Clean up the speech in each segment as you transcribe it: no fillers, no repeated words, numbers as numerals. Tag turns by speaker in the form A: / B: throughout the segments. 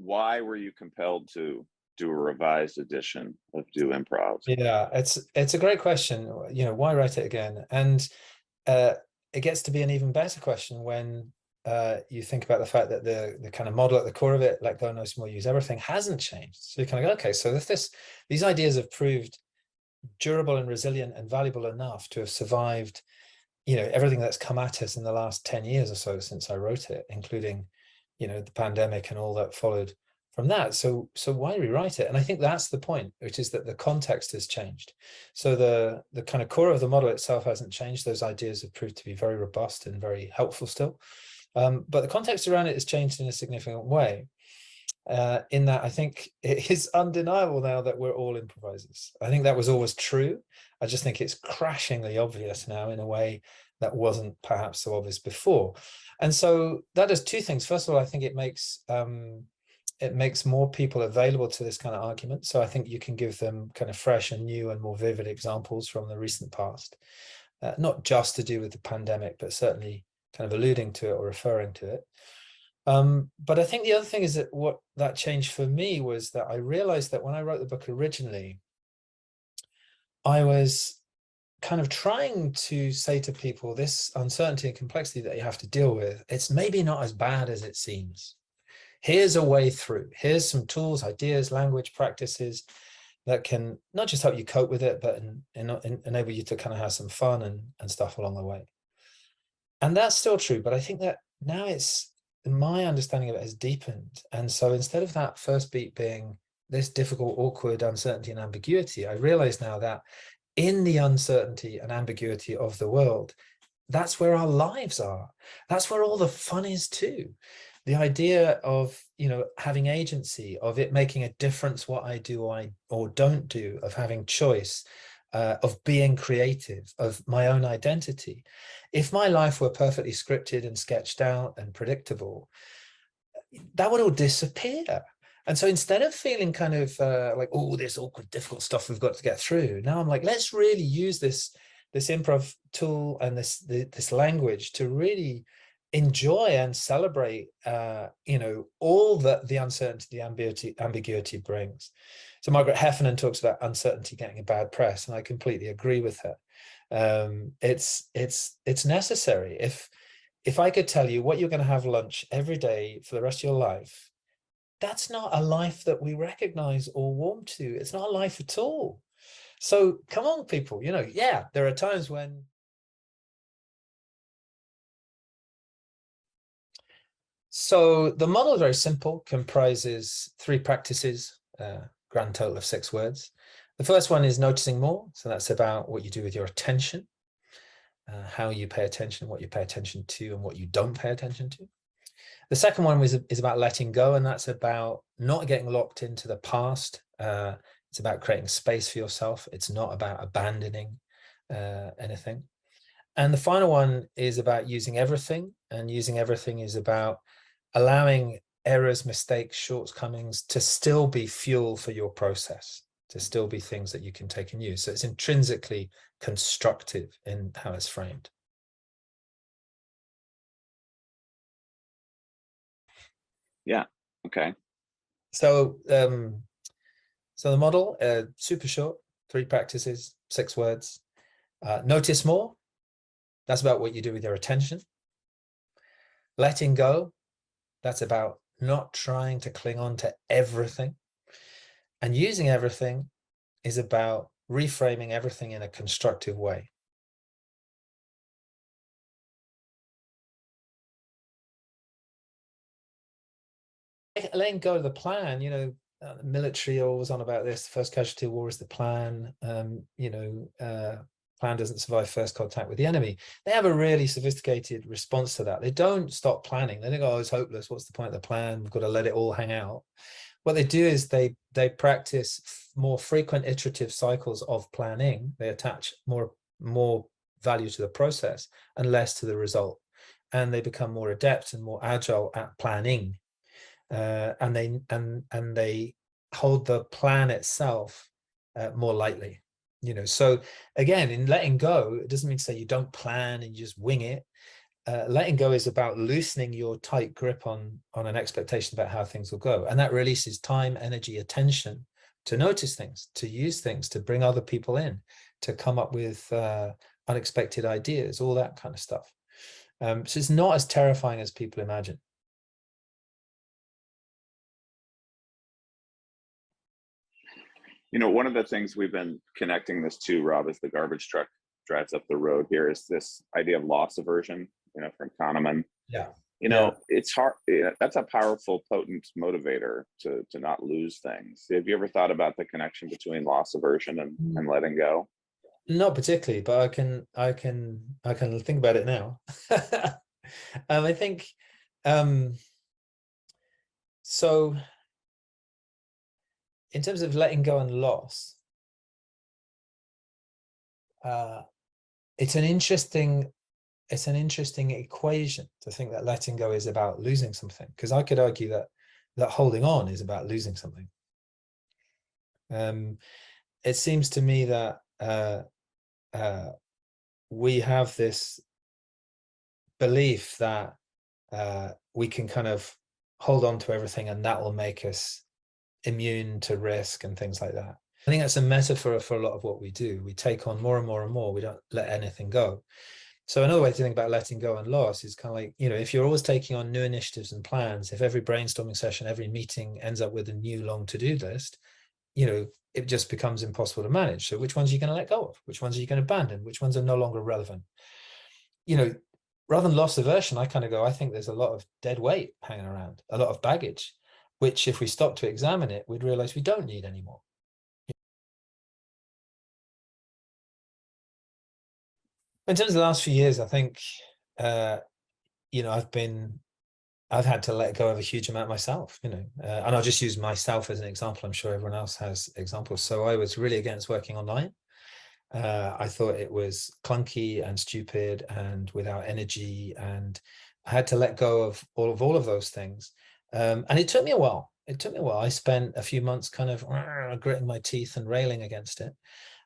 A: why were you compelled to do a revised edition of Do Improv?
B: Yeah, it's a great question. Why write it again? And uh, it gets to be an even better question when you think about the fact that the kind of model at the core of it, let go, no more, use everything, hasn't changed. So you kind of go, okay, so if these ideas have proved durable and resilient and valuable enough to have survived, everything that's come at us in the last 10 years or so since I wrote it, including, the pandemic and all that followed from that. So why rewrite it? And I think that's the point, which is that the context has changed. So the kind of core of the model itself hasn't changed. Those ideas have proved to be very robust and very helpful still. But the context around it has changed in a significant way. In that I think it is undeniable now that we're all improvisers. I think that was always true. I just think it's crashingly obvious now in a way that wasn't perhaps so obvious before. And so that does two things. First of all, I think it makes more people available to this kind of argument. So I think you can give them kind of fresh and new and more vivid examples from the recent past, not just to do with the pandemic, but certainly kind of alluding to it or referring to it. But I think the other thing is that what that changed for me was that I realized that when I wrote the book originally, I was kind of trying to say to people, this uncertainty and complexity that you have to deal with, it's maybe not as bad as it seems. Here's a way through. Here's some tools, ideas, language, practices that can not just help you cope with it, but enable you to kind of have some fun and stuff along the way. And that's still true, but I think that now my understanding of it has deepened. And so instead of that first beat being this difficult, awkward uncertainty and ambiguity, I realize now that in the uncertainty and ambiguity of the world, that's where our lives are. That's where all the fun is too. The idea of, having agency, of it making a difference what I do or don't do, of having choice, of being creative, of my own identity. If my life were perfectly scripted and sketched out and predictable, that would all disappear. And so instead of feeling kind of like, oh, this awkward, difficult stuff we've got to get through, now I'm like, let's really use this improv tool and this language to really enjoy and celebrate, all that the uncertainty, the ambiguity brings. So Margaret Heffernan talks about uncertainty getting a bad press, and I completely agree with her. It's necessary. If I could tell you what you're going to have lunch every day for the rest of your life, that's not a life that we recognize or warm to. It's not a life at all. So come on, people, yeah, there are times when. So the model is very simple, comprises 3 practices, grand total of 6 words. The first one is noticing more. So that's about what you do with your attention, how you pay attention, what you pay attention to, and what you don't pay attention to. The second one is about letting go, and that's about not getting locked into the past. It's about creating space for yourself. It's not about abandoning anything. And the final one is about using everything, and using everything is about allowing errors, mistakes, shortcomings to still be fuel for your process, to still be things that you can take and use. So it's intrinsically constructive in how it's framed.
A: Yeah. Okay.
B: So, so the model, super short, 3 practices, 6 words. Notice more. That's about what you do with your attention. Letting go. That's about not trying to cling on to everything. And using everything is about reframing everything in a constructive way. Letting go of the plan, the military always on about this. First casualty of war is the plan. Plan doesn't survive first contact with the enemy. They have a really sophisticated response to that. They don't stop planning. They don't go, oh, it's hopeless. What's the point of the plan? We've got to let it all hang out. What they do is they practice more frequent iterative cycles of planning. They attach more value to the process and less to the result. And they become more adept and more agile at planning. And they hold the plan itself more lightly. So again, in letting go, it doesn't mean to say you don't plan and you just wing it. letting go is about loosening your tight grip on an expectation about how things will go, and that releases time, energy, attention to notice things, to use things, to bring other people in, to come up with unexpected ideas, all that kind of stuff. So it's not as terrifying as people imagine.
A: You know, one of the things we've been connecting this to, Rob, as the garbage truck drives up the road here, is this idea of loss aversion, you know, from Kahneman.
B: Yeah.
A: You know, it's hard. That's a powerful, potent motivator to not lose things. Have you ever thought about the connection between loss aversion and letting go?
B: Not particularly, but I can think about it now. I think so. In terms of letting go and loss, it's an interesting equation to think that letting go is about losing something, because I could argue that holding on is about losing something. It seems to me that we have this belief that we can kind of hold on to everything and that will make us immune to risk and things like that. I think that's a metaphor for a lot of what we do. We take on more and more and more. We don't let anything go. So another way to think about letting go and loss is kind of like, you know, if you're always taking on new initiatives and plans, if every brainstorming session, every meeting ends up with a new long to-do list, you know, it just becomes impossible to manage. So which ones are you going to let go of? Which ones are you going to abandon? Which ones are no longer relevant? You know, rather than loss aversion, I kind of go, I think there's a lot of dead weight hanging around, a lot of baggage, which if we stop to examine it, we'd realize we don't need anymore. In terms of the last few years, I think, you know, I've had to let go of a huge amount myself, you know, and I'll just use myself as an example. I'm sure everyone else has examples. So I was really against working online. I thought it was clunky and stupid and without energy, and I had to let go of all of those things. And it took me a while. I spent a few months kind of gritting my teeth and railing against it.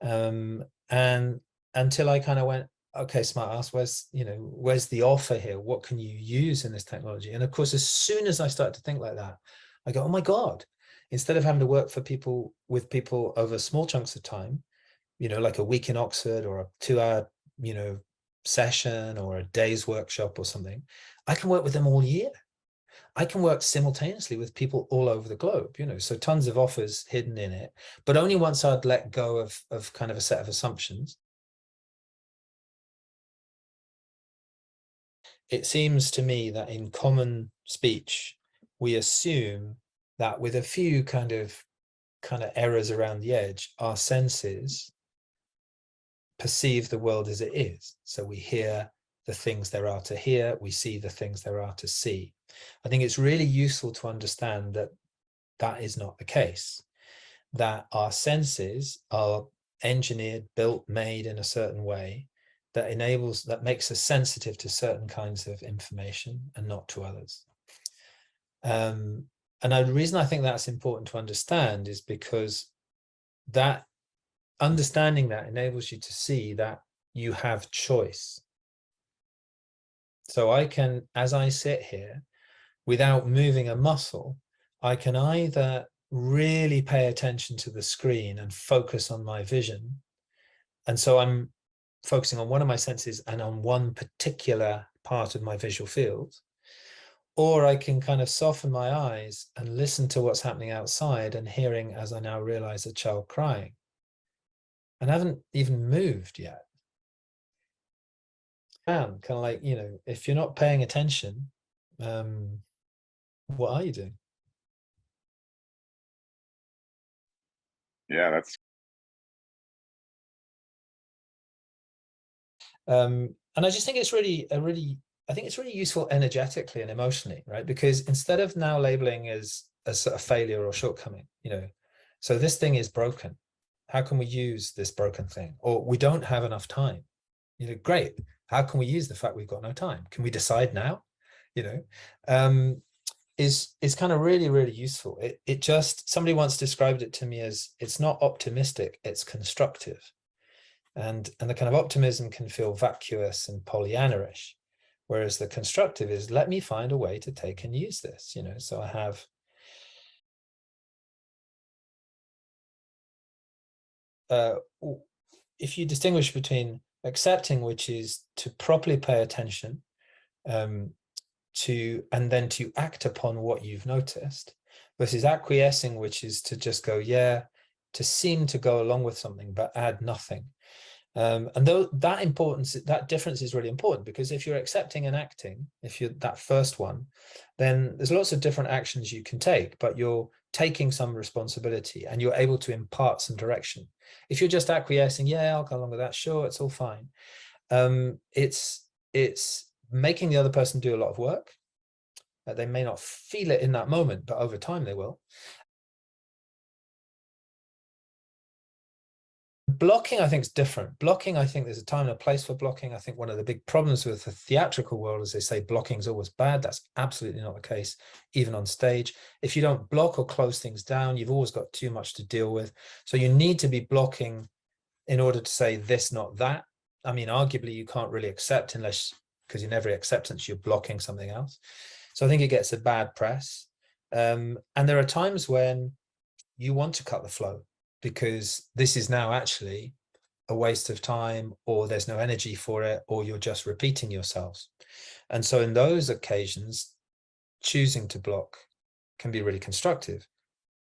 B: And until I kind of went, okay, smart ass, where's the offer here? What can you use in this technology? And of course, as soon as I start to think like that, I go, oh my God, instead of having to work with people over small chunks of time, you know, like a week in Oxford or a 2-hour, you know, session or a day's workshop or something, I can work with them all year. I can work simultaneously with people all over the globe, you know, so tons of offers hidden in it, but only once I'd let go of kind of a set of assumptions. It seems to me that in common speech, we assume that with a few kind of errors around the edge, our senses perceive the world as it is. So we hear the things there are to hear, we see the things there are to see. I think it's really useful to understand that that is not the case, that our senses are engineered, built, made in a certain way that makes us sensitive to certain kinds of information and not to others. And the reason I think that's important to understand is because that understanding that enables you to see that you have choice. So I can, as I sit here, without moving a muscle, I can either really pay attention to the screen and focus on my vision. And so I'm focusing on one of my senses and on one particular part of my visual field. Or I can kind of soften my eyes and listen to what's happening outside and hearing, as I now realize, a child crying. And I haven't even moved yet. Kind of like, you know, if you're not paying attention, what are you doing?
A: Yeah, that's
B: And I just think it's really useful energetically and emotionally, right? Because instead of now labeling as a sort of failure or shortcoming, you know, so this thing is broken. How can we use this broken thing? Or we don't have enough time. You know, great. How can we use the fact we've got no time? Can we decide now? You know, is kind of really, really useful. It just, somebody once described it to me as, it's not optimistic, it's constructive. And the kind of optimism can feel vacuous and Pollyanna-ish, Whereas the constructive is, let me find a way to take and use this, you know. So I have if you distinguish between accepting, which is to properly pay attention, and then to act upon what you've noticed, versus acquiescing, which is to just go, yeah, to seem to go along with something but add nothing. And though that difference is really important, because if you're accepting and acting, if you're that first one, then there's lots of different actions you can take, but you're taking some responsibility and you're able to impart some direction. If you're just acquiescing, yeah, I'll go along with that, sure, it's all fine. It's making the other person do a lot of work. They may not feel it in that moment, but over time they will. Blocking, I think, is different. Blocking, I think there's a time and a place for blocking. I think one of the big problems with the theatrical world is they say blocking is always bad. That's absolutely not the case, even on stage. If you don't block or close things down, you've always got too much to deal with. So you need to be blocking in order to say this, not that. I mean, arguably, you can't really accept unless, because in every acceptance, you're blocking something else. So I think it gets a bad press. And there are times when you want to cut the flow, because this is now actually a waste of time, or there's no energy for it, or you're just repeating yourselves. And so in those occasions, choosing to block can be really constructive,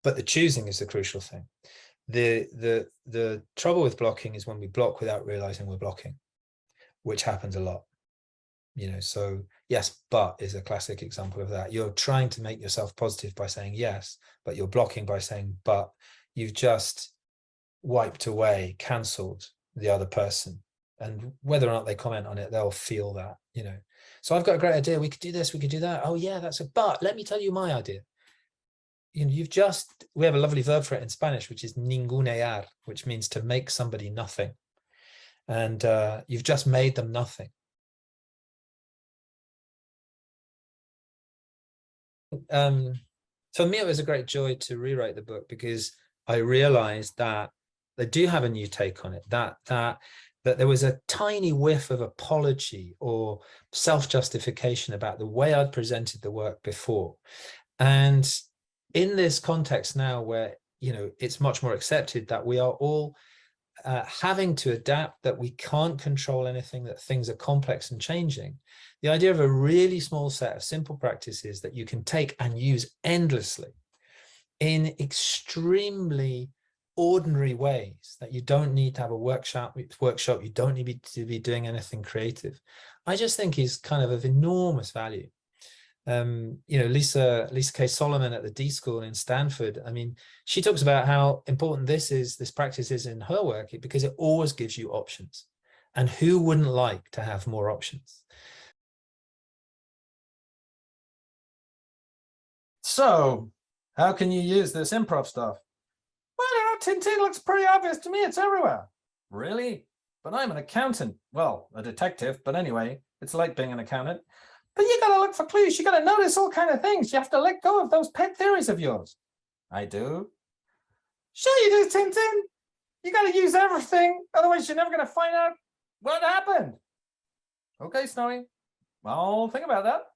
B: but the choosing is the crucial thing. The trouble with blocking is when we block without realizing we're blocking, which happens a lot. You know, so yes, but is a classic example of that. You're trying to make yourself positive by saying yes, but you're blocking by saying but. You've just wiped away, cancelled the other person. And whether or not they comment on it, they'll feel that, you know. So I've got a great idea. We could do this, we could do that. Oh yeah, that's a, but let me tell you my idea. You know, we have a lovely verb for it in Spanish, which is ningunear, which means to make somebody nothing. And you've just made them nothing. For me, it was a great joy to rewrite the book, because I realized that they do have a new take on it, that there was a tiny whiff of apology or self-justification about the way I'd presented the work before. And in this context now, where, you know, it's much more accepted that we are all having to adapt, that we can't control anything, that things are complex and changing. The idea of a really small set of simple practices that you can take and use endlessly in extremely ordinary ways, that you don't need to have a workshop, you don't need to be doing anything creative, I just think is kind of enormous value. You know, Lisa K. Solomon at the D School in Stanford, I mean, she talks about how important this practice is in her work, because it always gives you options. And who wouldn't like to have more options?
C: So, how can you use this improv stuff? Well, you know, Tintin looks pretty obvious to me. It's everywhere. Really? But I'm an accountant. Well, a detective, but anyway, it's like being an accountant. But you gotta look for clues. You gotta notice all kind of things. You have to let go of those pet theories of yours. I do. Sure you do, Tintin. You gotta use everything. Otherwise, you're never gonna find out what happened. Okay, Snowy. I'll think about that.